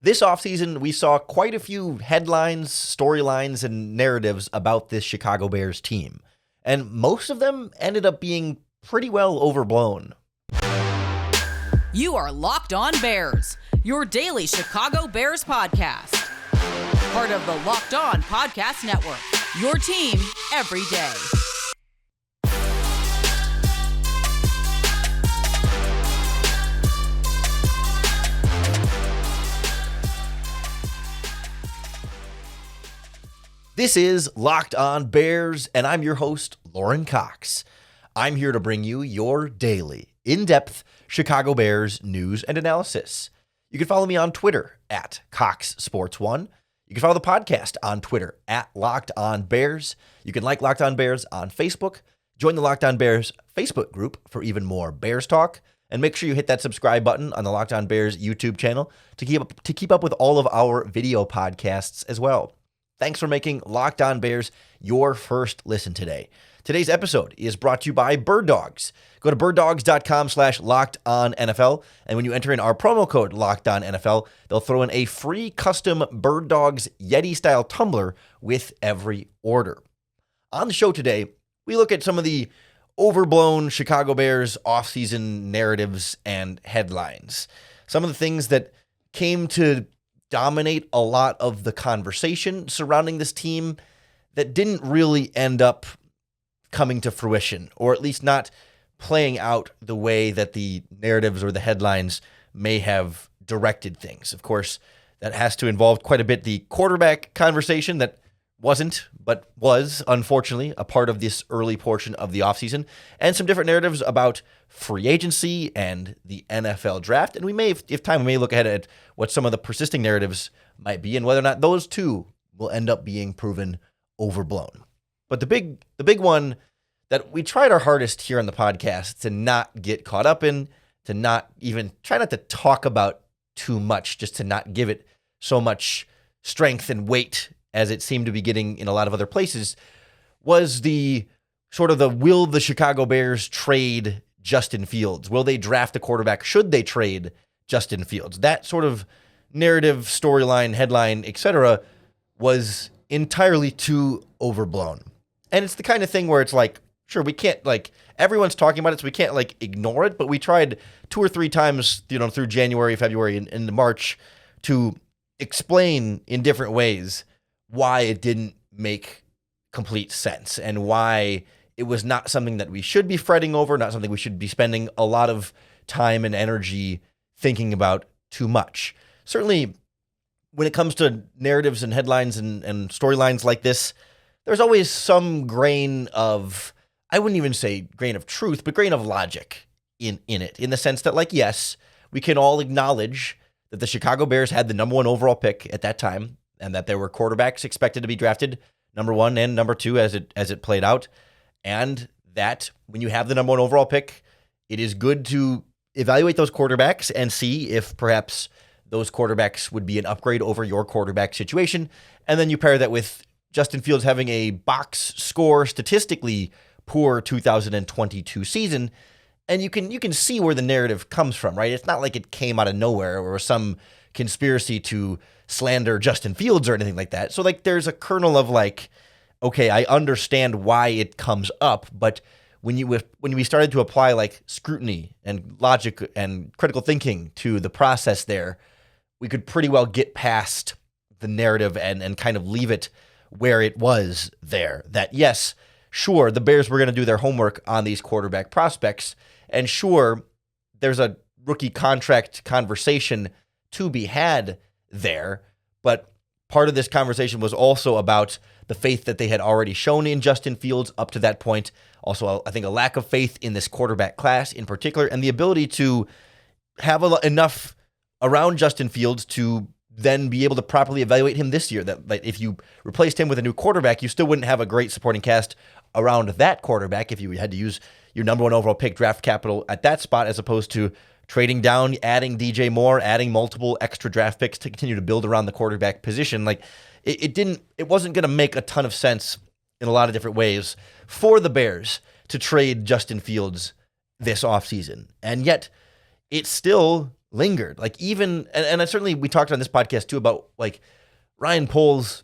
This offseason, we saw quite a few headlines, storylines, and narratives about this Chicago Bears team. And most of them ended up being pretty well overblown. You are Locked On Bears, your daily Chicago Bears podcast. Part of the Locked On Podcast Network, your team every day. This is Locked On Bears, and I'm your host, Lorin Cox. I'm here to bring you your daily, in-depth Chicago Bears news and analysis. You can follow me on Twitter at CoxSports1. You can follow the podcast on Twitter at Locked On Bears. You can like Locked On Bears on Facebook. Join the Locked On Bears Facebook group for even more Bears talk. And make sure you hit that subscribe button on the Locked On Bears YouTube channel to keep up with all of our video podcasts as well. Thanks for making Locked On Bears your first listen today. Today's episode is brought to you by Birddogs. Go to birddogs.com/LockedOnNFL, and when you enter in our promo code LockedOnNFL, they'll throw in a free custom Birddogs Yeti-style tumbler with every order. On the show today, we look at some of the overblown Chicago Bears offseason narratives and headlines. Some of the things that came to dominate a lot of the conversation surrounding this team that didn't really end up coming to fruition, or at least not playing out the way that the narratives or the headlines may have directed things. Of course, that has to involve quite a bit the quarterback conversation that wasn't, but was, unfortunately, a part of this early portion of the offseason, and some different narratives about free agency and the NFL draft. And we may, if time, we may look ahead at what some of the persisting narratives might be and whether or not those too will end up being proven overblown. But the big one that we tried our hardest here on the podcast to not get caught up in, to not even try not to talk about too much, just to not give it so much strength and weight as it seemed to be getting in a lot of other places, was the sort of the will the Chicago Bears trade Justin Fields? Will they draft a quarterback? Should they trade Justin Fields? That sort of narrative, storyline, headline, etc. was entirely too overblown. And it's the kind of thing where it's like, sure, we can't, everyone's talking about it, so we can't, ignore it, but we tried 2 or 3 times, through January, February, and March to explain in different ways why it didn't make complete sense and why it was not something that we should be fretting over, not something we should be spending a lot of time and energy thinking about too much. Certainly, when it comes to narratives and headlines and storylines like this, there's always some grain of, I wouldn't even say grain of truth, but grain of logic in it, in the sense that, yes, we can all acknowledge that the Chicago Bears had the number 1 overall pick at that time, and that there were quarterbacks expected to be drafted number 1 and number 2 as it played out, and that when you have the number 1 overall pick, it is good to evaluate those quarterbacks and see if perhaps those quarterbacks would be an upgrade over your quarterback situation, and then you pair that with Justin Fields having a box score statistically poor 2022 season, and you can see where the narrative comes from, right? It's not like it came out of nowhere or some conspiracy to slander Justin Fields or anything like that. So there's a kernel of okay, I understand why it comes up, but when we started to apply scrutiny and logic and critical thinking to the process there, we could pretty well get past the narrative and kind of leave it where it was there. That yes, sure, the Bears were going to do their homework on these quarterback prospects, and sure, there's a rookie contract conversation to be had there, but part of this conversation was also about the faith that they had already shown in Justin Fields up to that point. Also, I think a lack of faith in this quarterback class in particular, and the ability to have enough around Justin Fields to then be able to properly evaluate him this year. That if you replaced him with a new quarterback, you still wouldn't have a great supporting cast around that quarterback if you had to use your number 1 overall pick draft capital at that spot, as opposed to trading down, adding DJ Moore, adding multiple extra draft picks to continue to build around the quarterback position. It wasn't going to make a ton of sense in a lot of different ways for the Bears to trade Justin Fields this offseason. And yet it still lingered. Like even, and I certainly, we talked on this podcast too about like Ryan Poles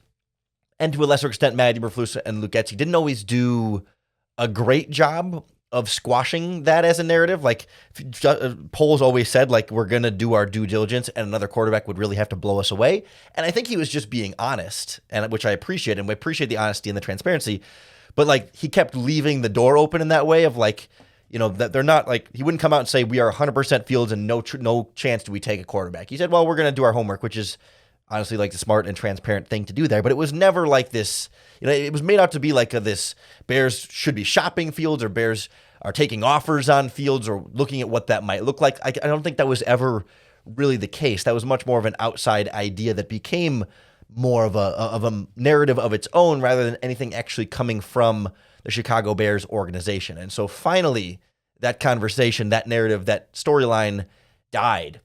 and to a lesser extent, Matt Eberflus and Luke Getsy didn't always do a great job of squashing that as a narrative. Like Poles always said, like, we're going to do our due diligence and another quarterback would really have to blow us away. And I think he was just being honest, and which I appreciate, and we appreciate the honesty and the transparency. But like he kept leaving the door open in that way of like, you know, that they're not like, he wouldn't come out and say we are 100% Fields and no chance do we take a quarterback. He said, well, we're going to do our homework, which is honestly like the smart and transparent thing to do there. But it was never like this, you know, it was made out to be like this Bears should be shopping Fields or Bears are taking offers on Fields or looking at what that might look like. I don't think that was ever really the case. That was much more of an outside idea that became more of a narrative of its own rather than anything actually coming from the Chicago Bears organization. And so finally, that conversation, that narrative, that storyline died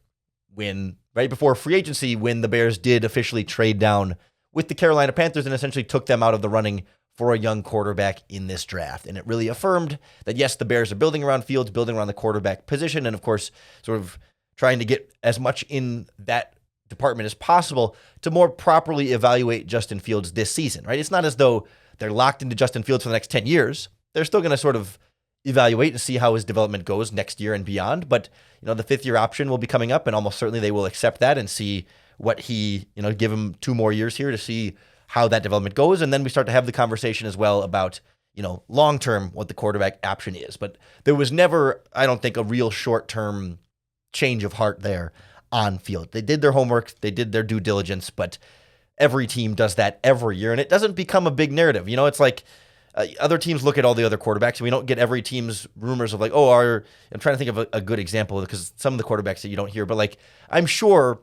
when right before free agency, when the Bears did officially trade down with the Carolina Panthers and essentially took them out of the running for a young quarterback in this draft. And it really affirmed that, yes, the Bears are building around Fields, building around the quarterback position, and of course, sort of trying to get as much in that department as possible to more properly evaluate Justin Fields this season, right? It's not as though they're locked into Justin Fields for the next 10 years. They're still going to sort of evaluate and see how his development goes next year and beyond. But, you know, the fifth-year option will be coming up, and almost certainly they will accept that and see what he, you know, give him 2 more years here to see how that development goes. And then we start to have the conversation as well about, you know, long-term what the quarterback option is. But there was never, I don't think, a real short-term change of heart there on field. They did their homework, they did their due diligence, but every team does that every year, and it doesn't become a big narrative. You know, it's like other teams look at all the other quarterbacks, and we don't get every team's rumors of like, oh, I'm trying to think of a good example because some of the quarterbacks that you don't hear, but like, I'm sure,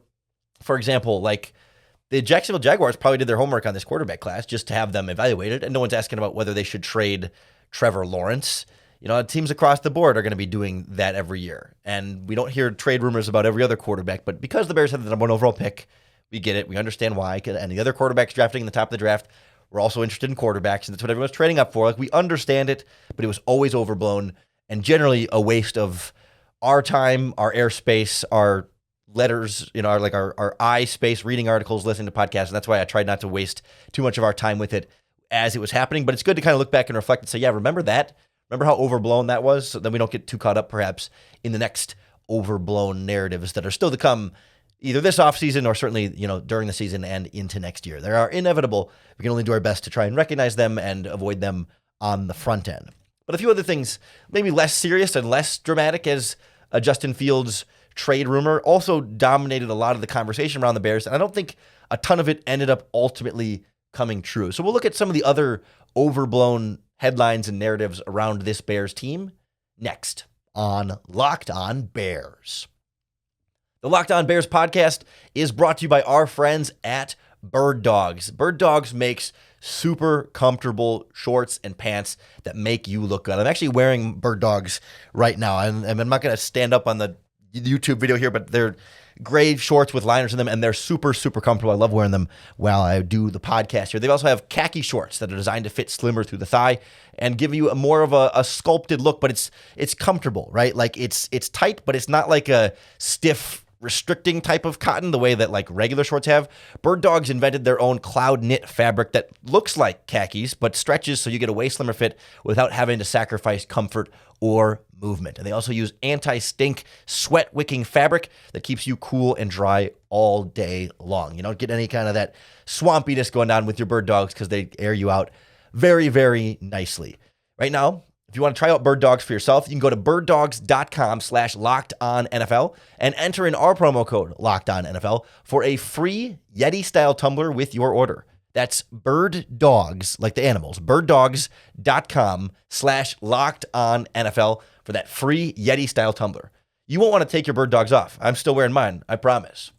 for example, like the Jacksonville Jaguars probably did their homework on this quarterback class just to have them evaluated, and no one's asking about whether they should trade Trevor Lawrence. You know, teams across the board are going to be doing that every year, and we don't hear trade rumors about every other quarterback, but because the Bears have the number 1 overall pick, we get it. We understand why. And the other quarterbacks drafting in the top of the draft, we're also interested in quarterbacks, and that's what everyone's trading up for. Like, we understand it, but it was always overblown and generally a waste of our time, our airspace, our letters, you know, our eye space, reading articles, listening to podcasts. And that's why I tried not to waste too much of our time with it as it was happening. But it's good to kind of look back and reflect and say, yeah, remember that? Remember how overblown that was? So then we don't get too caught up perhaps in the next overblown narratives that are still to come either this offseason or certainly, you know, during the season and into next year. They are inevitable. We can only do our best to try and recognize them and avoid them on the front end. But a few other things, maybe less serious and less dramatic as a Justin Fields trade rumor, also dominated a lot of the conversation around the Bears. And I don't think a ton of it ended up ultimately coming true. So we'll look at some of the other overblown headlines and narratives around this Bears team next on Locked On Bears. The Locked On Bears podcast is brought to you by our friends at Birddogs. Birddogs makes super comfortable shorts and pants that make you look good. I'm actually wearing Birddogs right now. I'm not going to stand up on the YouTube video here, but they're gray shorts with liners in them, and they're super, super comfortable. I love wearing them while I do the podcast here. They also have khaki shorts that are designed to fit slimmer through the thigh and give you more of a sculpted look, but it's comfortable, right? Like it's tight, but it's not like a stiff, restricting type of cotton the way that like regular shorts have. Birddogs invented their own cloud knit fabric that looks like khakis but stretches so you get a way slimmer fit without having to sacrifice comfort or movement. And they also use anti-stink sweat wicking fabric that keeps you cool and dry all day long. You don't get any kind of that swampiness going on with your Birddogs because they air you out very, very nicely. Right now, if you want to try out Birddogs for yourself, you can go to birddogs.com/lockedonnfl and enter in our promo code LOCKEDONNFL for a free Yeti-style tumbler with your order. That's Birddogs, like the animals, birddogs.com/lockedonnfl for that free Yeti-style tumbler. You won't want to take your Birddogs off. I'm still wearing mine, I promise.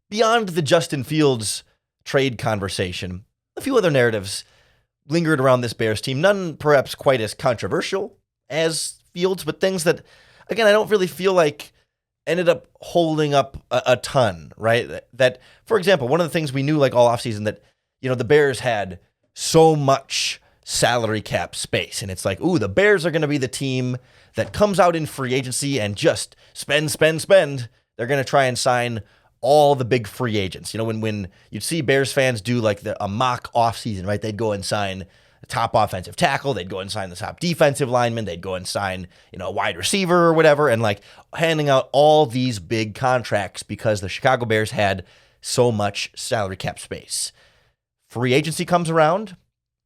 Beyond the Justin Fields trade conversation, a few other narratives lingered around this Bears team, none perhaps quite as controversial as Fields, but things that, again, I don't really feel like ended up holding up a ton, right? That, for example, one of the things we knew like all offseason that, you know, the Bears had so much salary cap space. And it's like, ooh, the Bears are going to be the team that comes out in free agency and just spend. They're going to try and sign all the big free agents. You know, when you'd see Bears fans do like a mock offseason, right? They'd go and sign the top offensive tackle. They'd go and sign the top defensive lineman. They'd go and sign, a wide receiver or whatever, and like handing out all these big contracts because the Chicago Bears had so much salary cap space. Free agency comes around.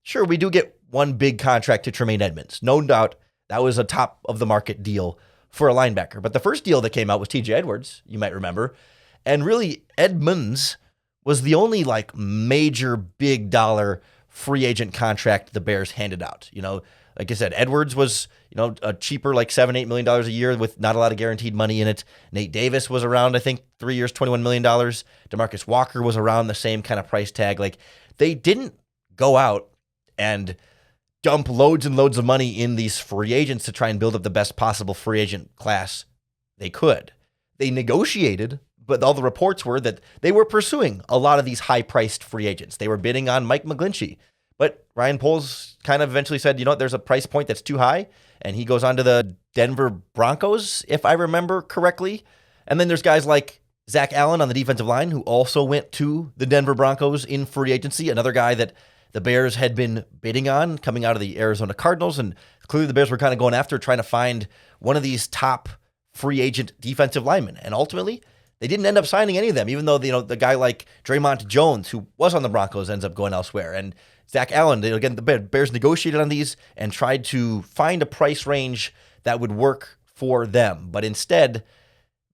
Sure, we do get one big contract to Tremaine Edmunds. No doubt that was a top of the market deal for a linebacker. But the first deal that came out was TJ Edwards, you might remember. And really, Edmunds was the only like major big dollar free agent contract the Bears handed out. Like I said, Edwards was, a cheaper like $7-8 million a year with not a lot of guaranteed money in it. Nate Davis was around, I think, 3 years, $21 million. DeMarcus Walker was around the same kind of price tag. Like they didn't go out and dump loads and loads of money in these free agents to try and build up the best possible free agent class they could. They negotiated, but all the reports were that they were pursuing a lot of these high-priced free agents. They were bidding on Mike McGlinchey. But Ryan Poles kind of eventually said, there's a price point that's too high, and he goes on to the Denver Broncos, if I remember correctly. And then there's guys like Zach Allen on the defensive line, who also went to the Denver Broncos in free agency, another guy that the Bears had been bidding on coming out of the Arizona Cardinals. And clearly the Bears were kind of going after trying to find one of these top free agent defensive linemen. And ultimately, they didn't end up signing any of them, even though the guy like Draymond Jones, who was on the Broncos, ends up going elsewhere. And Zach Allen, again, the Bears negotiated on these and tried to find a price range that would work for them. But instead,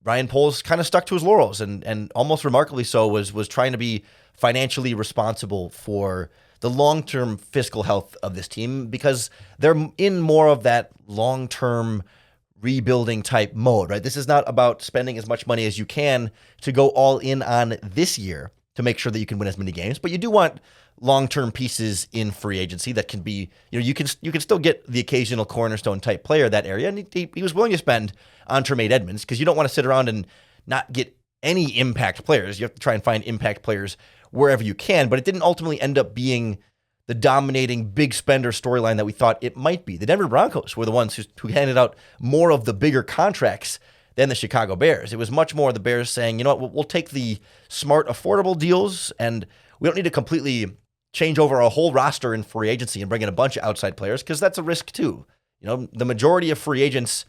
Ryan Poles kind of stuck to his laurels and almost remarkably so was trying to be financially responsible for the long-term fiscal health of this team because they're in more of that long-term rebuilding type mode, right? This is not about spending as much money as you can to go all in on this year to make sure that you can win as many games, but you do want long-term pieces in free agency that can be, you can still get the occasional cornerstone type player that area, and he was willing to spend on Tremaine Edmunds because you don't want to sit around and not get any impact players. You have to try and find impact players wherever you can, but it didn't ultimately end up being the dominating big spender storyline that we thought it might be. The Denver Broncos were the ones who handed out more of the bigger contracts than the Chicago Bears. It was much more the Bears saying, we'll take the smart, affordable deals, and we don't need to completely change over a whole roster in free agency and bring in a bunch of outside players because that's a risk too. The majority of free agents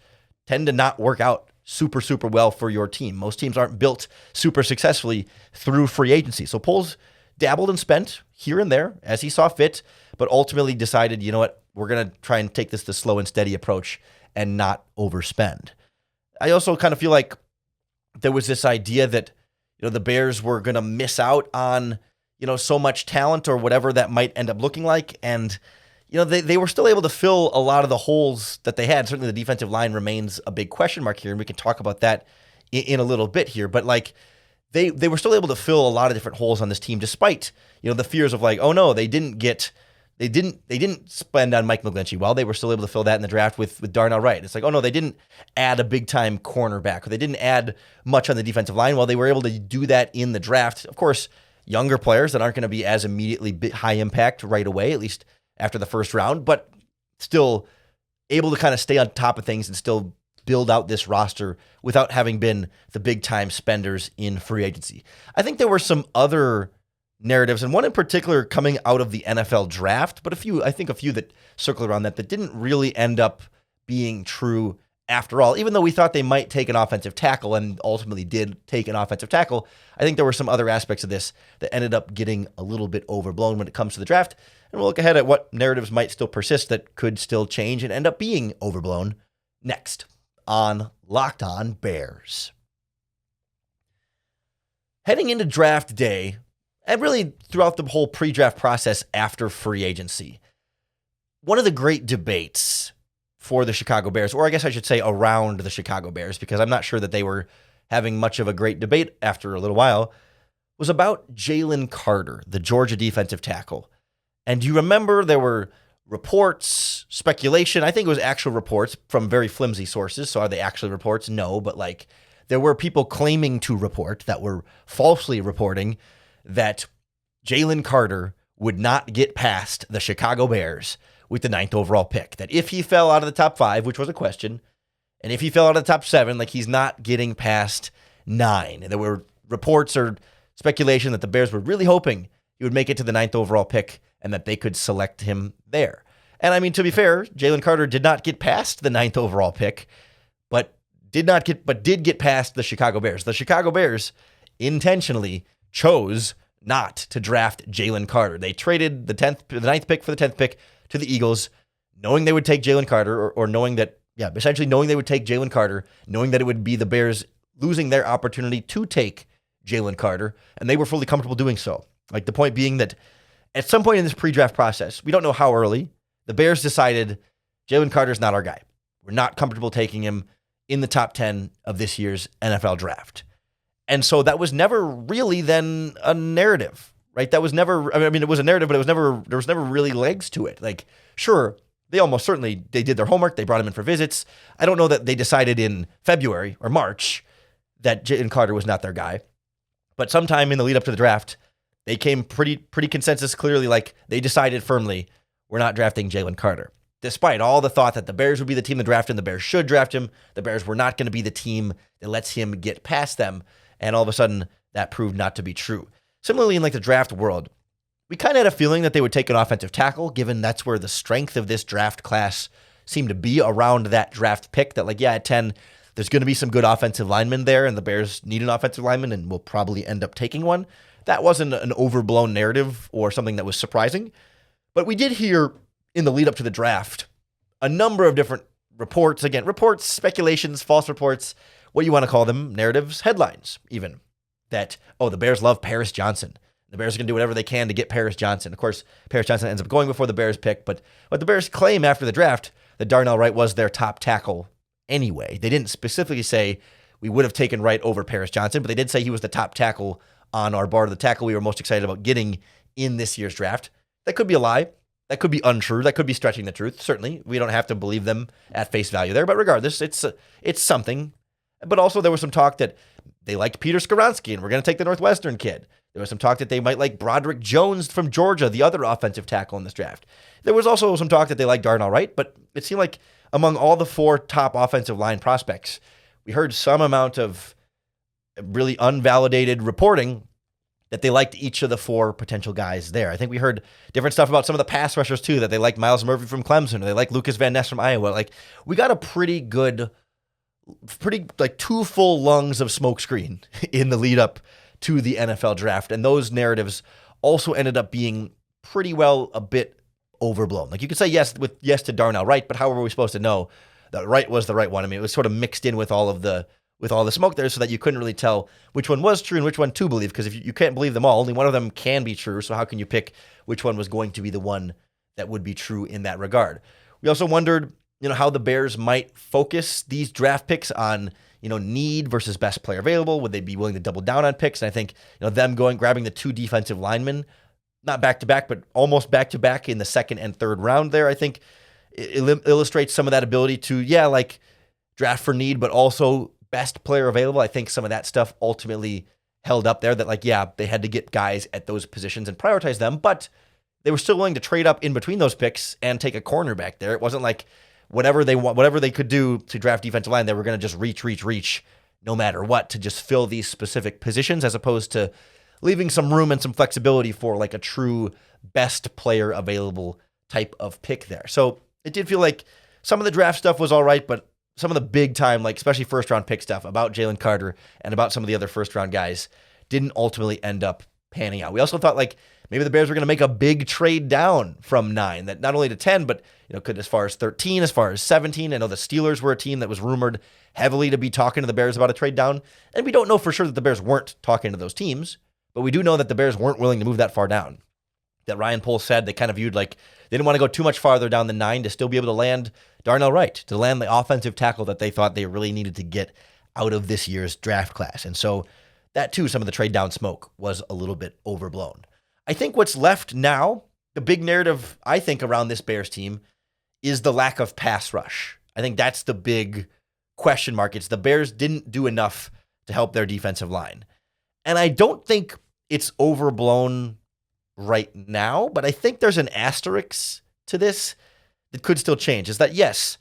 tend to not work out super, super well for your team. Most teams aren't built super successfully through free agency. So Poles dabbled and spent here and there as he saw fit, but ultimately decided, we're going to try and take this the slow and steady approach and not overspend. I also kind of feel like there was this idea that, the Bears were going to miss out on, so much talent or whatever that might end up looking like. And, they were still able to fill a lot of the holes that they had. Certainly the defensive line remains a big question mark here, and we can talk about that in a little bit here. But like, they were still able to fill a lot of different holes on this team, despite, the fears of like, oh no, they didn't spend on Mike McGlinchey. Well, they were still able to fill that in the draft with Darnell Wright. It's like, oh no, they didn't add a big time cornerback, or they didn't add much on the defensive line. Well, they were able to do that in the draft. Of course, younger players that aren't going to be as immediately high impact right away, at least after the first round, but still able to kind of stay on top of things and still build out this roster without having been the big time spenders in free agency. I think there were some other narratives, and one in particular coming out of the NFL draft, but a few that circle around that didn't really end up being true after all. Even though we thought they might take an offensive tackle and ultimately did take an offensive tackle, I think there were some other aspects of this that ended up getting a little bit overblown when it comes to the draft. And we'll look ahead at what narratives might still persist that could still change and end up being overblown next on Locked On Bears. Heading into draft day, and really throughout the whole pre-draft process after free agency, one of the great debates for the Chicago Bears, or I guess I should say around the Chicago Bears, because I'm not sure that they were having much of a great debate after a little while, was about Jalen Carter, the Georgia defensive tackle. And do you remember there were reports, speculation, I think it was actual reports from very flimsy sources. So are they actually reports? No, but like there were people claiming to report that were falsely reporting that Jalen Carter would not get past the Chicago Bears with the 9th overall pick. That if he fell out of the top 5, which was a question, and if he fell out of the top 7, like he's not getting past 9. And there were reports or speculation that the Bears were really hoping he would make it to the 9th overall pick and that they could select him there. And I mean, to be fair, Jalen Carter did not get past the 9th overall pick, but did get past the Chicago Bears. The Chicago Bears intentionally chose not to draft Jalen Carter. They traded the 9th pick for the 10th pick to the Eagles, knowing they would take Jalen Carter, or knowing that, essentially knowing they would take Jalen Carter, knowing that it would be the Bears losing their opportunity to take Jalen Carter, and they were fully comfortable doing so. Like, the point being that at some point in this pre-draft process, we don't know how early, the Bears decided Jalen Carter's not our guy. We're not comfortable taking him in the top 10 of this year's NFL draft. And so that was never really then a narrative, right? That was never, I mean, it was a narrative, but there was never really legs to it. Like, sure, they did their homework. They brought him in for visits. I don't know that they decided in February or March that Jalen Carter was not their guy. But sometime in the lead up to the draft, they came pretty consensus clearly, like they decided firmly, we're not drafting Jalen Carter. Despite all the thought that the Bears would be the team to draft him, the Bears should draft him, the Bears were not going to be the team that lets him get past them. And all of a sudden, that proved not to be true. Similarly, in like the draft world, we kind of had a feeling that they would take an offensive tackle, given that's where the strength of this draft class seemed to be around that draft pick. That like, at 10, there's going to be some good offensive linemen there, and the Bears need an offensive lineman and will probably end up taking one. That wasn't an overblown narrative or something that was surprising. But we did hear in the lead up to the draft a number of different reports, speculations, false reports, what you want to call them, narratives, headlines even, that, the Bears love Paris Johnson. The Bears are going to do whatever they can to get Paris Johnson. Of course, Paris Johnson ends up going before the Bears pick, but what the Bears claim after the draft, that Darnell Wright was their top tackle anyway. They didn't specifically say we would have taken Wright over Paris Johnson, but they did say he was the top tackle on our board, the tackle we were most excited about getting in this year's draft. That could be a lie. That could be untrue. That could be stretching the truth. Certainly, we don't have to believe them at face value there, but regardless, it's something. But also there was some talk that they liked Peter Skoronski and we're going to take the Northwestern kid. There was some talk that they might like Broderick Jones from Georgia, the other offensive tackle in this draft. There was also some talk that they liked Darnell Wright, but it seemed like among all the 4 top offensive line prospects, we heard some amount of really unvalidated reporting that they liked each of the 4 potential guys there. I think we heard different stuff about some of the pass rushers too, that they like Miles Murphy from Clemson, or they like Lucas Van Ness from Iowa. Like, we got a pretty 2 full lungs of smokescreen in the lead up to the NFL draft. And those narratives also ended up being pretty well a bit overblown. Like, you could say yes to Darnell Wright, but how were we supposed to know that Wright was the right one? I mean, it was sort of mixed in with all the smoke there, so that you couldn't really tell which one was true and which one to believe, because if you can't believe them all, only one of them can be true. So how can you pick which one was going to be the one that would be true in that regard? We also wondered, how the Bears might focus these draft picks on, need versus best player available. Would they be willing to double down on picks? And I think, them grabbing the 2 defensive linemen, not back-to-back, but almost back-to-back in the 2nd and 3rd round there, I think illustrates some of that ability to, draft for need, but also best player available. I think some of that stuff ultimately held up there, that they had to get guys at those positions and prioritize them, but they were still willing to trade up in between those picks and take a cornerback there. It wasn't like whatever they could do to draft defensive line, they were going to just reach no matter what to just fill these specific positions, as opposed to leaving some room and some flexibility for like a true best player available type of pick there. So it did feel like some of the draft stuff was all right, but some of the big time, like especially first round pick stuff about Jalen Carter and about some of the other first round guys didn't ultimately end up panning out. We also thought like maybe the Bears were going to make a big trade down from 9, that not only to 10, but could as far as 13, as far as 17. I know the Steelers were a team that was rumored heavily to be talking to the Bears about a trade down, and we don't know for sure that the Bears weren't talking to those teams, but we do know that the Bears weren't willing to move that far down. That Ryan Poles said they kind of viewed like they didn't want to go too much farther down than 9 to still be able to land Darnell Wright, to land the offensive tackle that they thought they really needed to get out of this year's draft class. And so that too, some of the trade down smoke was a little bit overblown. I think what's left now, the big narrative I think around this Bears team, is the lack of pass rush. I think that's the big question mark. It's the Bears didn't do enough to help their defensive line. And I don't think it's overblown right now, but I think there's an asterisk to this that could still change, is that yes,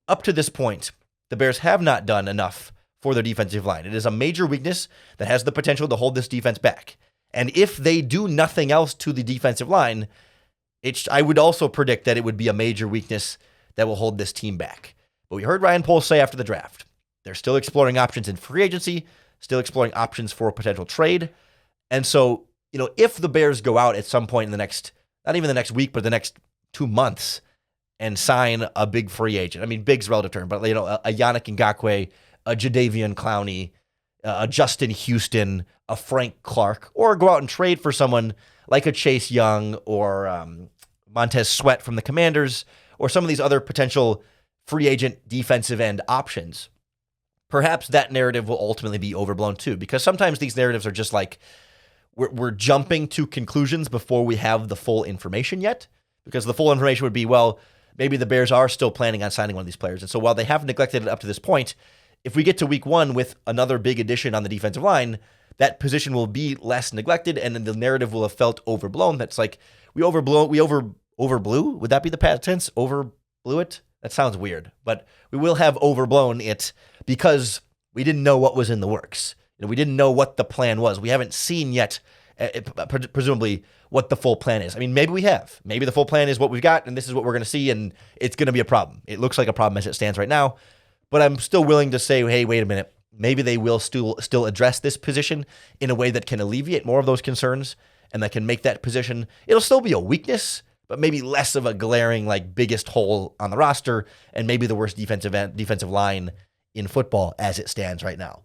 up to this point, the Bears have not done enough for their defensive line. It is a major weakness that has the potential to hold this defense back. And if they do nothing else to the defensive line, I would also predict that it would be a major weakness that will hold this team back. But we heard Ryan Poles say after the draft, they're still exploring options in free agency, still exploring options for a potential trade. And so, if the Bears go out at some point in the next, not even the next week, but the next 2 months and sign a big free agent. I mean, big's a relative term, but a Yannick Ngakoue, a Jadeveon Clowney, a Justin Houston, a Frank Clark, or go out and trade for someone like a Chase Young or Montez Sweat from the Commanders, or some of these other potential free agent defensive end options, perhaps that narrative will ultimately be overblown too, because sometimes these narratives are just like, we're jumping to conclusions before we have the full information yet, because the full information would be, well, maybe the Bears are still planning on signing one of these players. And so while they have neglected it up to this point, if we get to week 1 with another big addition on the defensive line, that position will be less neglected, and then the narrative will have felt overblown. That's like, we overblew? Would that be the past tense? Overblew it? That sounds weird, but we will have overblown it because we didn't know what was in the works. We didn't know what the plan was. We haven't seen yet, presumably, what the full plan is. I mean, maybe we have. Maybe the full plan is what we've got, and this is what we're going to see, and it's going to be a problem. It looks like a problem as it stands right now, but I'm still willing to say, hey, wait a minute. Maybe they will still address this position in a way that can alleviate more of those concerns and that can make that position, it'll still be a weakness, but maybe less of a glaring, biggest hole on the roster, and maybe the worst defensive line in football as it stands right now.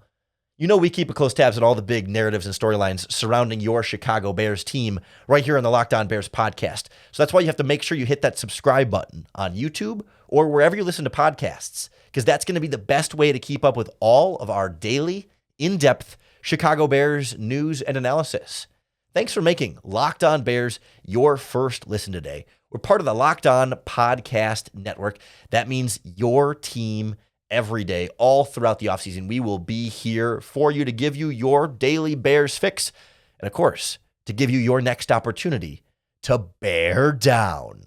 We keep a close tabs on all the big narratives and storylines surrounding your Chicago Bears team right here on the Locked On Bears podcast. So that's why you have to make sure you hit that subscribe button on YouTube or wherever you listen to podcasts, because that's going to be the best way to keep up with all of our daily, in-depth Chicago Bears news and analysis. Thanks for making Locked On Bears your first listen today. We're part of the Locked On Podcast Network. That means your team every day, all throughout the offseason. We will be here for you to give you your daily Bears fix, and of course, to give you your next opportunity to bear down.